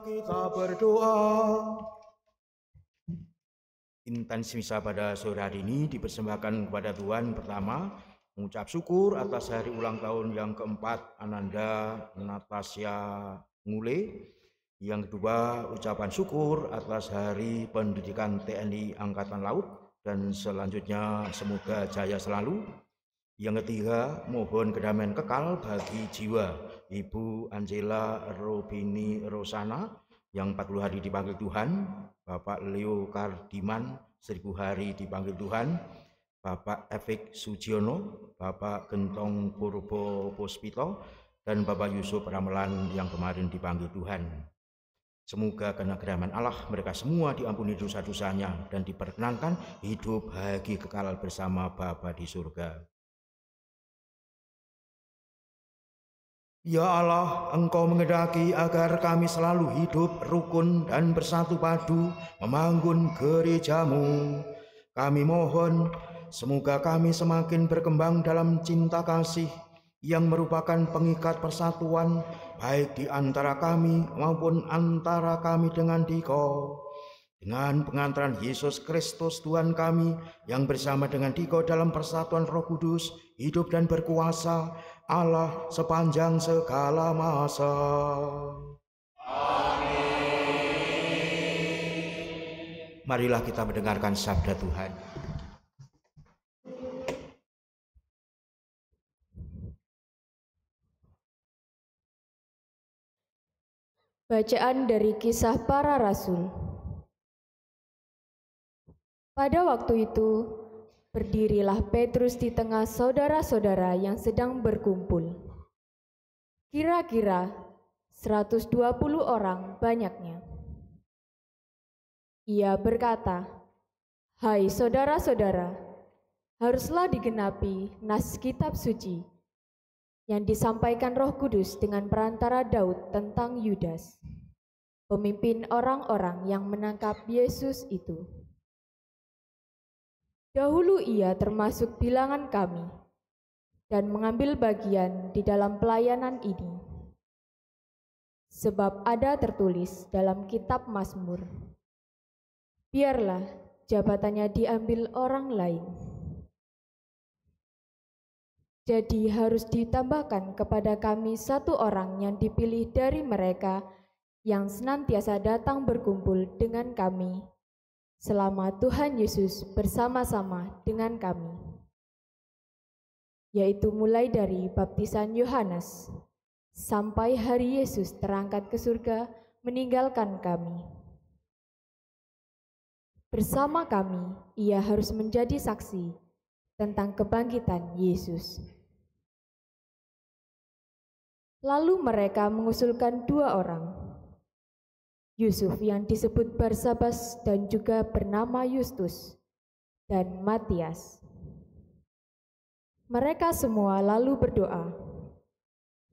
Kita berdoa. Intensi misa pada sore hari ini dipersembahkan kepada Tuhan. Pertama, mengucap syukur atas hari ulang tahun yang keempat Ananda Natasha Ngule. Yang kedua, ucapan syukur atas hari pendidikan TNI Angkatan Laut dan selanjutnya semoga jaya selalu. Yang ketiga, mohon kedamaian kekal bagi jiwa Ibu Angela Robini Rosana yang 40 hari dipanggil Tuhan, Bapak Leo Kardiman 1000 hari dipanggil Tuhan, Bapak Efik Sujiono, Bapak Gentong Purbo Puspito, dan Bapak Yusuf Ramelan yang kemarin dipanggil Tuhan. Semoga karena kedamaian Allah mereka semua diampuni dosa-dosanya dan diperkenankan hidup bahagia kekal bersama Bapa di surga. Ya Allah, Engkau mengendaki agar kami selalu hidup rukun dan bersatu padu membangun gereja-Mu. Kami mohon semoga kami semakin berkembang dalam cinta kasih yang merupakan pengikat persatuan baik di antara kami maupun antara kami dengan Dikau. Dengan pengantaran Yesus Kristus Tuhan kami yang bersama dengan Dikau dalam persatuan Roh Kudus hidup dan berkuasa Allah sepanjang segala masa. Amin. Marilah kita mendengarkan sabda Tuhan. Bacaan dari Kisah Para Rasul. Pada waktu itu, berdirilah Petrus di tengah saudara-saudara yang sedang berkumpul. Kira-kira 120 orang banyaknya. Ia berkata, "Hai saudara-saudara, haruslah digenapi nas kitab suci yang disampaikan Roh Kudus dengan perantara Daud tentang Yudas, pemimpin orang-orang yang menangkap Yesus itu. Dahulu ia termasuk bilangan kami dan mengambil bagian di dalam pelayanan ini. Sebab ada tertulis dalam kitab Mazmur, biarlah jabatannya diambil orang lain. Jadi harus ditambahkan kepada kami satu orang yang dipilih dari mereka yang senantiasa datang berkumpul dengan kami selama Tuhan Yesus bersama-sama dengan kami, yaitu mulai dari baptisan Yohanes sampai hari Yesus terangkat ke surga meninggalkan kami. Bersama kami, ia harus menjadi saksi tentang kebangkitan Yesus." Lalu mereka mengusulkan 2 orang, Yusuf yang disebut Barsabas dan juga bernama Yustus, dan Matias. Mereka semua lalu berdoa,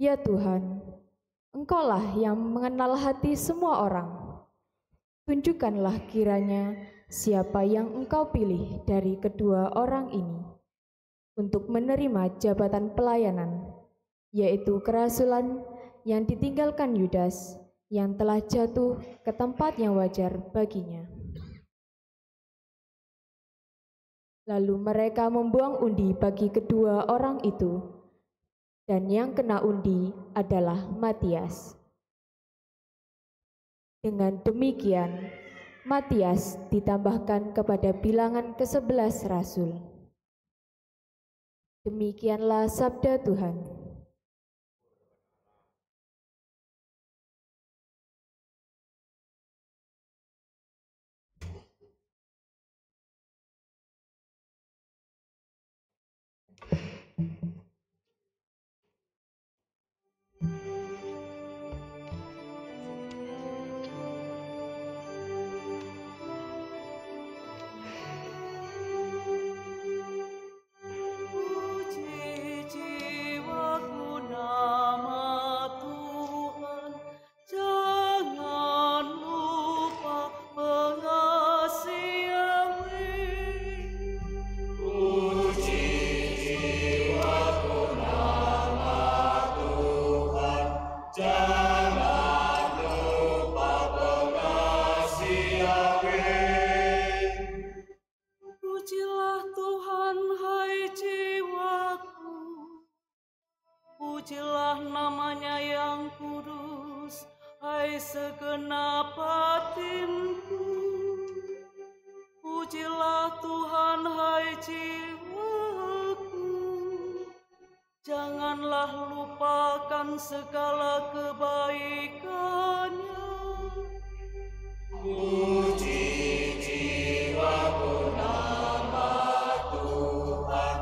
"Ya Tuhan, Engkaulah yang mengenal hati semua orang. Tunjukkanlah kiranya siapa yang Engkau pilih dari kedua orang ini untuk menerima jabatan pelayanan, yaitu kerasulan yang ditinggalkan Yudas, yang telah jatuh ke tempat yang wajar baginya." Lalu mereka membuang undi bagi kedua orang itu, dan yang kena undi adalah Matias. Dengan demikian, Matias ditambahkan kepada bilangan ke-11 rasul. Demikianlah sabda Tuhan. Puji jiwa Pujilah namanya yang kudus, hai segenap batinku. Pujilah Tuhan, hai jiwaku. Janganlah lupakan segala kebaikannya. Puji jiwaku nama Tuhan,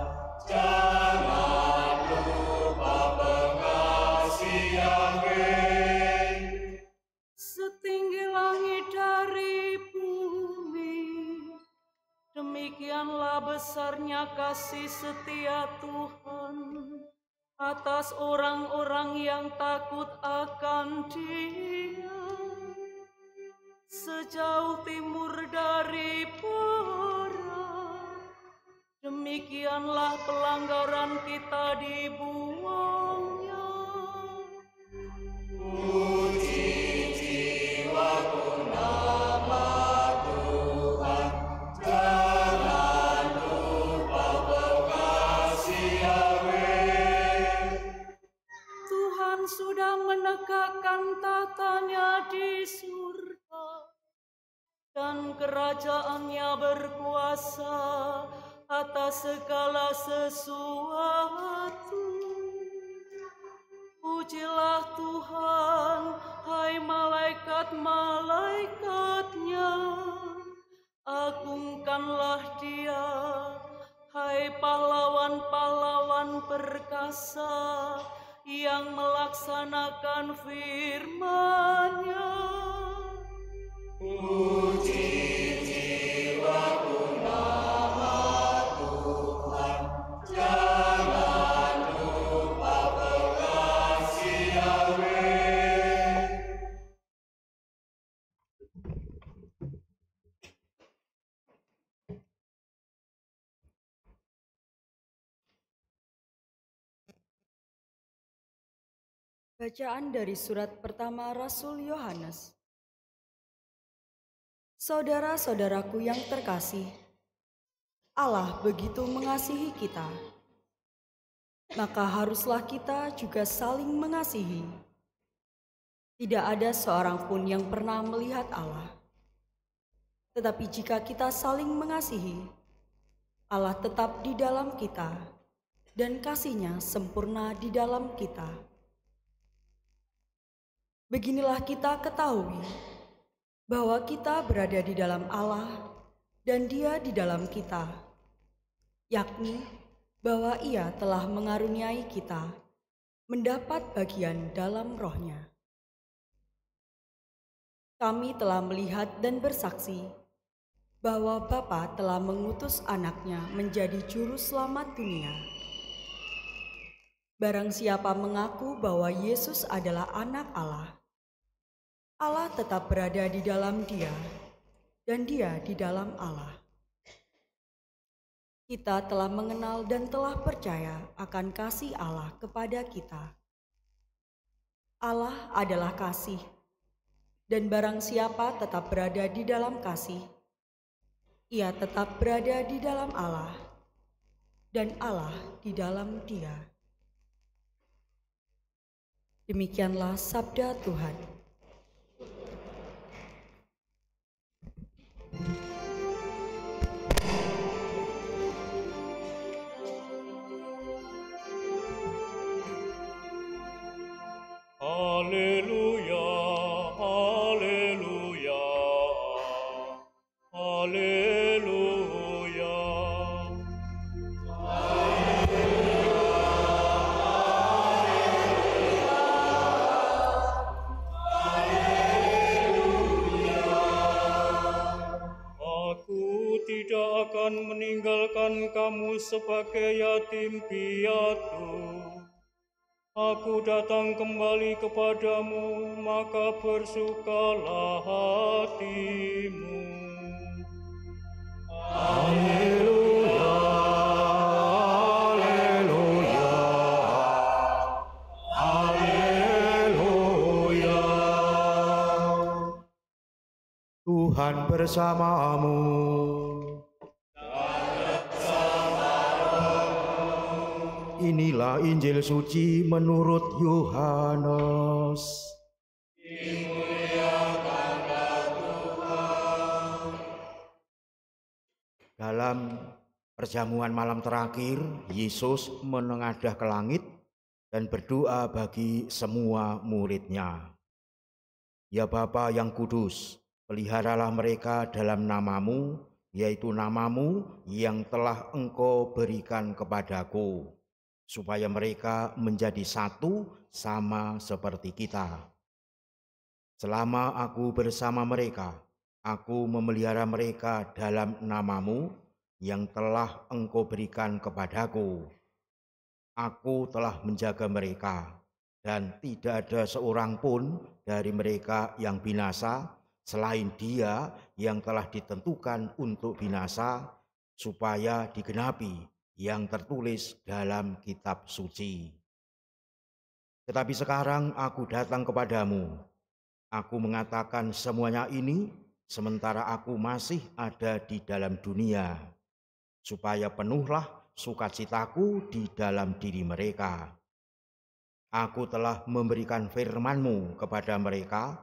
jangan lupa pengasih Yahweh. Setinggi langit dari bumi, demikianlah besarnya kasih setia Tuhan atas orang-orang yang takut akan Dia. Sejauh timur dari barat, demikianlah pelanggaran kita dibuangnya. Puji jiwaku nama Tuhan, jangan lupa pengasih Yahweh. Tuhan sudah menegakkan tatanya di surga, dan kerajaannya berkuasa atas segala sesuatu. Pujilah Tuhan, hai malaikat-malaikatnya. Agungkanlah Dia, hai pahlawan-pahlawan perkasa yang melaksanakan firman-Nya. Puji jiwaku nama Tuhan, jangan lupa pengasih Yahweh. Bacaan dari surat pertama Rasul Yohanes. Saudara-saudaraku yang terkasih, Allah begitu mengasihi kita, maka haruslah kita juga saling mengasihi. Tidak ada seorang pun yang pernah melihat Allah. Tetapi jika kita saling mengasihi, Allah tetap di dalam kita, dan kasih-Nya sempurna di dalam kita. Beginilah kita ketahui bahwa kita berada di dalam Allah dan Dia di dalam kita, yakni bahwa Ia telah mengaruniai kita mendapat bagian dalam Roh-Nya. Kami telah melihat dan bersaksi bahwa Bapa telah mengutus Anak-Nya menjadi juru selamat dunia. Barang siapa mengaku bahwa Yesus adalah Anak Allah, Allah tetap berada di dalam Dia, dan Dia di dalam Allah. Kita telah mengenal dan telah percaya akan kasih Allah kepada kita. Allah adalah kasih, dan barang siapa tetap berada di dalam kasih, ia tetap berada di dalam Allah, dan Allah di dalam Dia. Demikianlah sabda Tuhan. Haleluya, haleluya, haleluya. Aku tidak akan meninggalkan kamu sebagai yatim piatu. Aku datang kembali kepadamu, maka bersukalah hatimu. Haleluya, haleluya, haleluya. Tuhan bersamamu. inilah Injil suci menurut Yohanes. Dalam perjamuan malam terakhir, Yesus menengadah ke langit dan berdoa bagi semua murid-Nya. Ya Bapa yang kudus, peliharalah mereka dalam nama-Mu, yaitu nama-Mu yang telah Engkau berikan kepadaku, supaya mereka menjadi satu sama seperti kita. Selama aku bersama mereka, aku memelihara mereka dalam nama-Mu yang telah Engkau berikan kepadaku. Aku telah menjaga mereka, dan tidak ada seorang pun dari mereka yang binasa, selain dia yang telah ditentukan untuk binasa, supaya digenapi yang tertulis dalam kitab suci. Tetapi sekarang aku datang kepadamu. Aku mengatakan semuanya ini sementara aku masih ada di dalam dunia, supaya penuhlah sukacitaku di dalam diri mereka. Aku telah memberikan firman-Mu kepada mereka,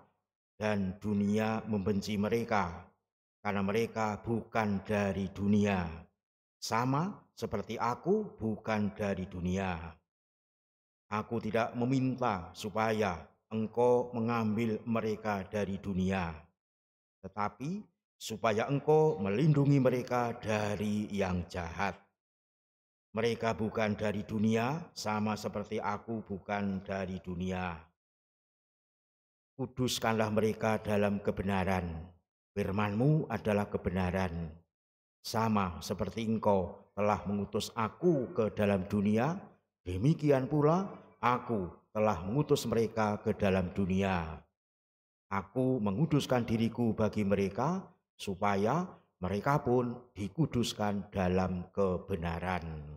dan dunia membenci mereka, karena mereka bukan dari dunia, sama seperti aku bukan dari dunia. Aku tidak meminta supaya Engkau mengambil mereka dari dunia, tetapi supaya Engkau melindungi mereka dari yang jahat. Mereka bukan dari dunia, sama seperti aku bukan dari dunia. Kuduskanlah mereka dalam kebenaran. Firman-Mu adalah kebenaran. Sama seperti Engkau telah mengutus aku ke dalam dunia, demikian pula aku telah mengutus mereka ke dalam dunia. Aku menguduskan diriku bagi mereka, supaya mereka pun dikuduskan dalam kebenaran.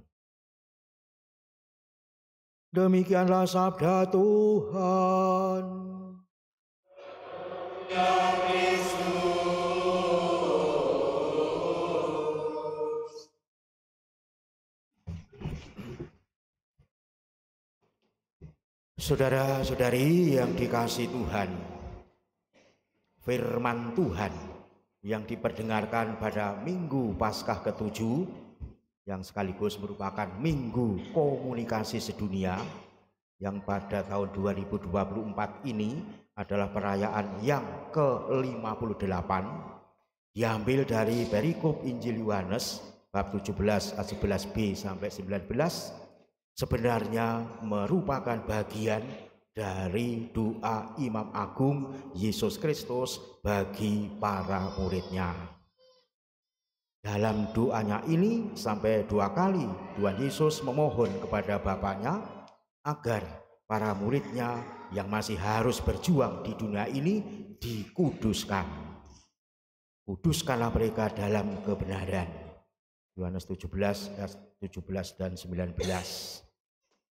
Demikianlah sabda Tuhan. Saudara-saudari yang dikasihi Tuhan, firman Tuhan yang diperdengarkan pada Minggu Paskah ke-7 yang sekaligus merupakan Minggu Komunikasi Sedunia yang pada tahun 2024 ini adalah perayaan yang ke-58, diambil dari perikop Injil Yohanes bab 17 ayat 11b sampai 19, sebenarnya merupakan bagian dari doa Imam Agung Yesus Kristus bagi para murid-Nya. Dalam doanya ini sampai 2 kali Tuhan Yesus memohon kepada Bapaknya agar para murid-Nya yang masih harus berjuang di dunia ini dikuduskan. Kuduskanlah mereka dalam kebenaran. Yohanes 17 ayat 17 dan 19.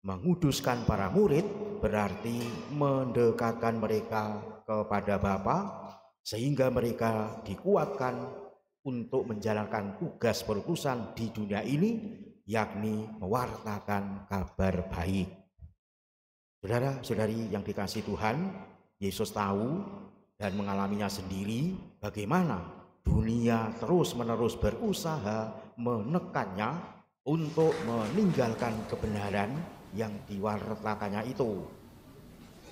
Menguduskan para murid berarti mendekatkan mereka kepada Bapa, sehingga mereka dikuatkan untuk menjalankan tugas perutusan di dunia ini, yakni mewartakan kabar baik. Saudara-saudari yang dikasihi Tuhan, Yesus tahu dan mengalaminya sendiri bagaimana dunia terus-menerus berusaha menekannya untuk meninggalkan kebenaran yang diwartakannya itu.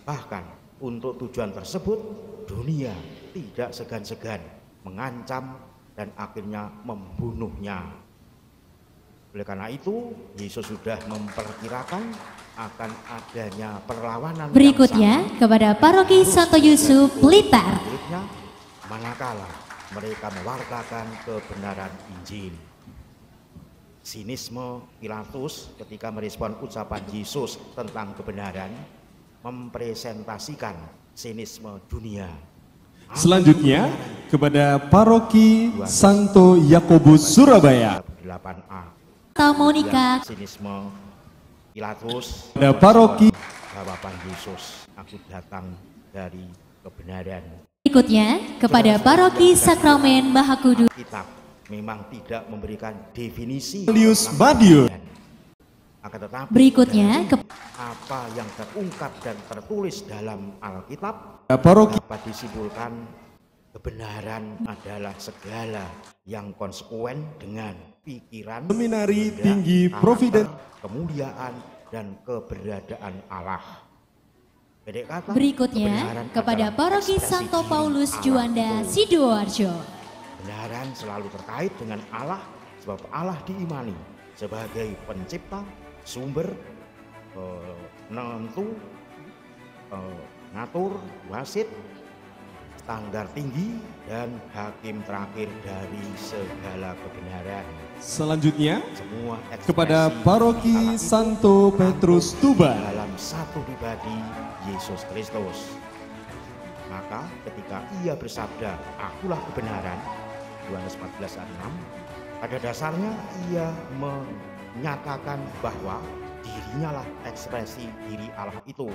Bahkan untuk tujuan tersebut, dunia tidak segan-segan mengancam dan akhirnya membunuhnya. Oleh karena itu, Yesus sudah memperkirakan akan adanya perlawanan berikutnya kepada Paroki Santo Yusuf Blitar, manakala mereka mewartakan kebenaran Injil. Sinisme Pilatus ketika merespon ucapan Yesus tentang kebenaran mempresentasikan sinisme dunia. Selanjutnya kepada Paroki Santo Yakobus Surabaya, 8A. Monika. Sinisme Pilatus pada Paroki jawaban Yesus, aku datang dari kebenaran. Berikutnya kepada Paroki Sakramen Maha Kudus. Kitab memang tidak memberikan definisi Julius Madiun. Akan Akan tetapi Berikutnya, apa yang terungkap dan tertulis dalam Alkitab Paroki dapat disimpulkan kebenaran adalah segala yang konsekuen dengan pikiran, Seminari kehendak, Tinggi karakter, Providen kemuliaan dan keberadaan Allah. Pendek kata, berikutnya kebenaran kepada adalah Paroki ekspresi Santo diri Paulus Allah Juanda itu. Sidoarjo. Kebenaran selalu terkait dengan Allah sebab Allah diimani sebagai pencipta, sumber, penentu, ngatur, wasit, standar tinggi, dan hakim terakhir dari segala kebenaran. selanjutnya Semua ekspresi kepada Allah Paroki itu Santo Petrus Tuban. dalam satu pribadi Yesus Kristus. Maka ketika ia bersabda, akulah kebenaran, Yohanes 14 ayat 6, pada dasarnya ia menyatakan bahwa dirinya lah ekspresi diri Allah itu.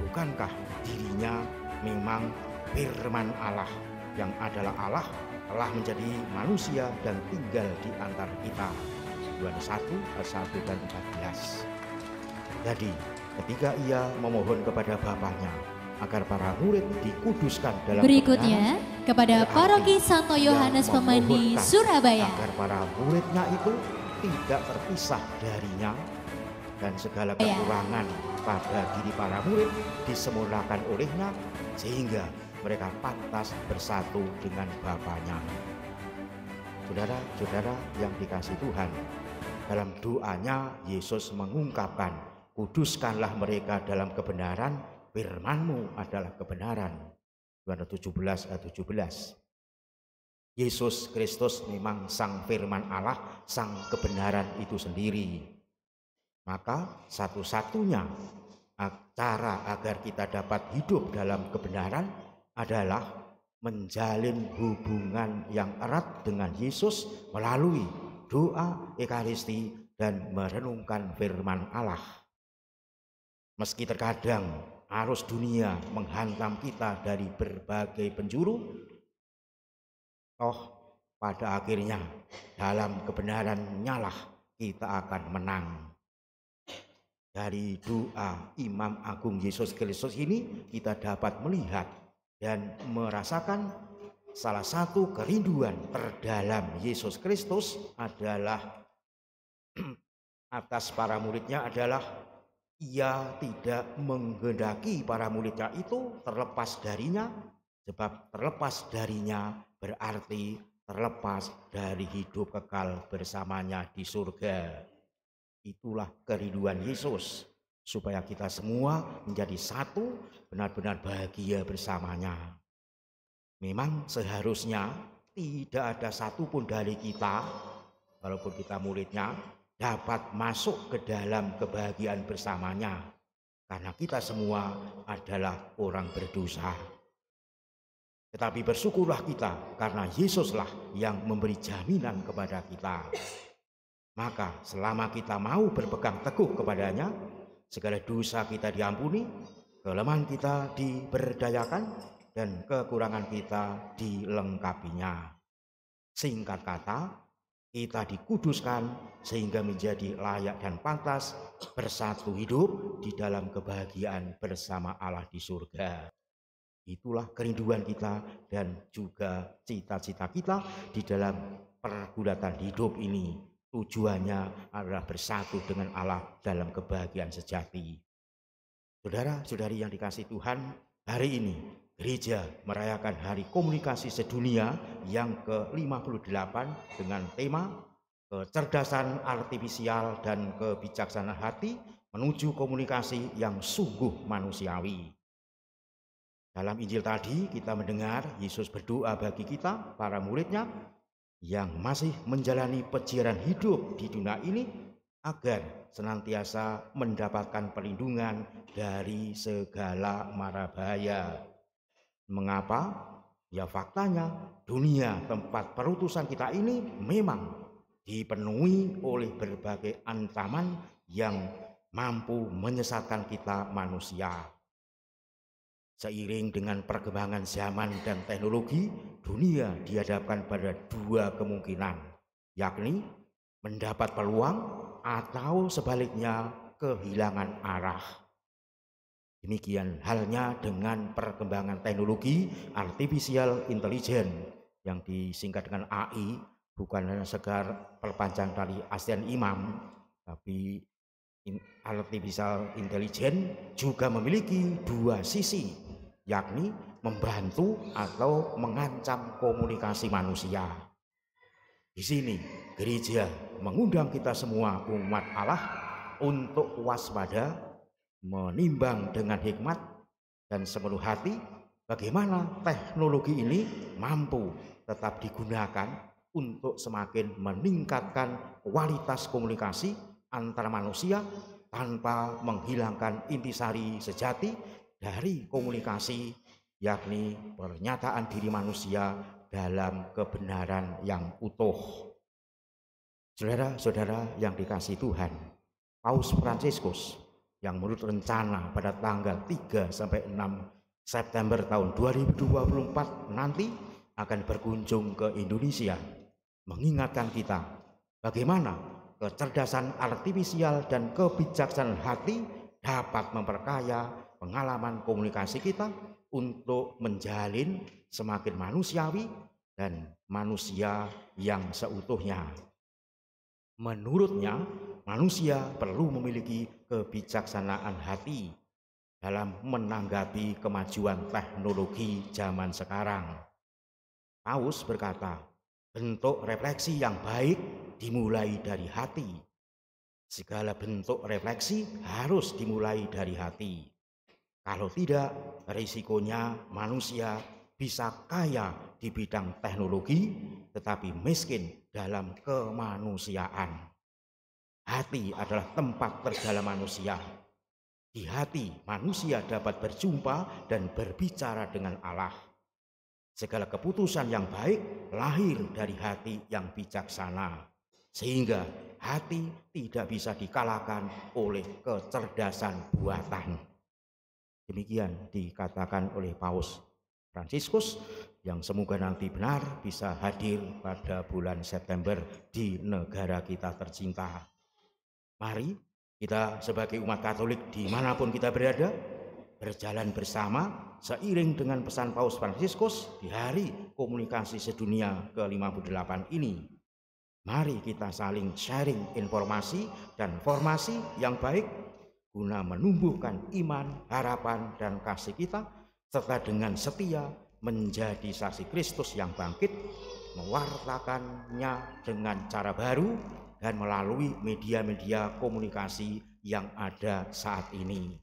Bukankah dirinya memang firman Allah yang adalah Allah telah menjadi manusia dan tinggal di antara kita. Yohanes 1 ayat 1 dan 14. Jadi ketika ia memohon kepada Bapaknya agar para murid dikuduskan dalam Berikutnya kepada berarti Paroki Santo ia Yohanes Pemandi memohonkan Surabaya. agar para muridnya itu tidak terpisah darinya dan segala kekurangan pada diri para murid disempurnakan olehnya sehingga mereka pantas bersatu dengan Bapaknya. Saudara-saudara yang dikasihi Tuhan, dalam doanya Yesus mengungkapkan, kuduskanlah mereka dalam kebenaran, firman-Mu adalah kebenaran. Yohanes 17 ayat 17. Yesus Kristus memang sang firman Allah, sang kebenaran itu sendiri. Maka satu-satunya cara agar kita dapat hidup dalam kebenaran adalah menjalin hubungan yang erat dengan Yesus melalui doa, ekaristi, dan merenungkan firman Allah. Meski terkadang arus dunia menghantam kita dari berbagai penjuru, toh pada akhirnya dalam kebenaran nyalah kita akan menang. Dari doa Imam Agung Yesus Kristus ini kita dapat melihat dan merasakan salah satu kerinduan terdalam Yesus Kristus adalah atas para muridnya adalah ia tidak menghendaki para muridnya itu terlepas darinya, sebab terlepas darinya berarti terlepas dari hidup kekal bersamanya di surga. Itulah kerinduan Yesus, supaya kita semua menjadi satu, benar-benar bahagia bersamanya. Memang seharusnya tidak ada satupun dari kita, walaupun kita muridnya, dapat masuk ke dalam kebahagiaan bersamanya, karena kita semua adalah orang berdosa. Tetapi bersyukurlah kita, karena Yesuslah yang memberi jaminan kepada kita. Maka selama kita mau berpegang teguh kepadanya, segala dosa kita diampuni, kelemahan kita diberdayakan, dan kekurangan kita dilengkapinya. Singkat kata, kita dikuduskan sehingga menjadi layak dan pantas bersatu hidup di dalam kebahagiaan bersama Allah di surga. Itulah kerinduan kita dan juga cita-cita kita di dalam pergulatan hidup ini. Tujuannya adalah bersatu dengan Allah dalam kebahagiaan sejati. Saudara-saudari yang dikasihi Tuhan, hari ini gereja merayakan Hari Komunikasi Sedunia yang ke-58 dengan tema kecerdasan artifisial dan kebijaksanaan hati menuju komunikasi yang sungguh manusiawi. Dalam Injil tadi kita mendengar Yesus berdoa bagi kita, para muridnya, yang masih menjalani pejiaran hidup di dunia ini agar senantiasa mendapatkan perlindungan dari segala mara bahaya. Mengapa? Ya faktanya dunia tempat perutusan kita ini memang dipenuhi oleh berbagai ancaman yang mampu menyesatkan kita manusia. Seiring dengan perkembangan zaman dan teknologi, dunia dihadapkan pada dua kemungkinan, yakni mendapat peluang atau sebaliknya kehilangan arah. Demikian halnya dengan perkembangan teknologi artificial intelligence yang disingkat dengan AI, bukan hanya sekedar perpanjang dari ASEAN Imam, tapi artificial intelligence juga memiliki dua sisi, yakni membantu atau mengancam komunikasi manusia. Di sini gereja mengundang kita semua umat Allah untuk waspada, menimbang dengan hikmat dan sepenuh hati bagaimana teknologi ini mampu tetap digunakan untuk semakin meningkatkan kualitas komunikasi antara manusia tanpa menghilangkan intisari sejati dari komunikasi, yakni pernyataan diri manusia dalam kebenaran yang utuh. Saudara-saudara yang dikasihi Tuhan, Paus Fransiskus yang menurut rencana pada tanggal 3 sampai 6 September tahun 2024 nanti akan berkunjung ke Indonesia, mengingatkan kita bagaimana kecerdasan artifisial dan kebijaksanaan hati dapat memperkaya pengalaman komunikasi kita untuk menjalin semakin manusiawi dan manusia yang seutuhnya. Menurutnya, manusia perlu memiliki kebijaksanaan hati dalam menanggapi kemajuan teknologi zaman sekarang. Paus berkata, bentuk refleksi yang baik dimulai dari hati. Segala bentuk refleksi harus dimulai dari hati. Kalau tidak, risikonya manusia bisa kaya di bidang teknologi, tetapi miskin dalam kemanusiaan. Hati adalah tempat terdalam manusia. Di hati manusia dapat berjumpa dan berbicara dengan Allah. Segala keputusan yang baik lahir dari hati yang bijaksana, sehingga hati tidak bisa dikalahkan oleh kecerdasan buatan. Demikian dikatakan oleh Paus Fransiskus yang semoga nanti benar bisa hadir pada bulan September di negara kita tercinta. Mari kita sebagai umat Katolik dimanapun kita berada, berjalan bersama seiring dengan pesan Paus Fransiskus di Hari Komunikasi Sedunia ke-58 ini. Mari kita saling sharing informasi dan formasi yang baik guna menumbuhkan iman, harapan, dan kasih kita, serta dengan setia menjadi saksi Kristus yang bangkit, mewartakannya dengan cara baru dan melalui media-media komunikasi yang ada saat ini.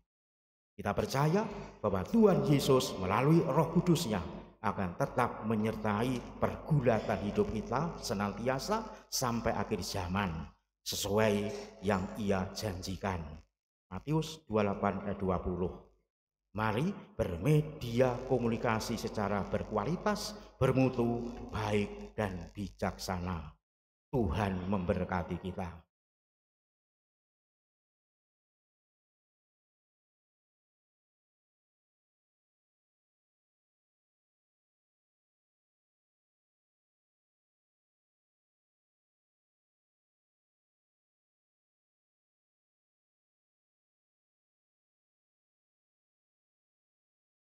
Kita percaya bahwa Tuhan Yesus melalui Roh Kudus-Nya akan tetap menyertai pergulatan hidup kita senantiasa sampai akhir zaman, sesuai yang Ia janjikan. Matius 28 ayat 20. Mari bermedia komunikasi secara berkualitas, bermutu, baik, dan bijaksana. Tuhan memberkati kita.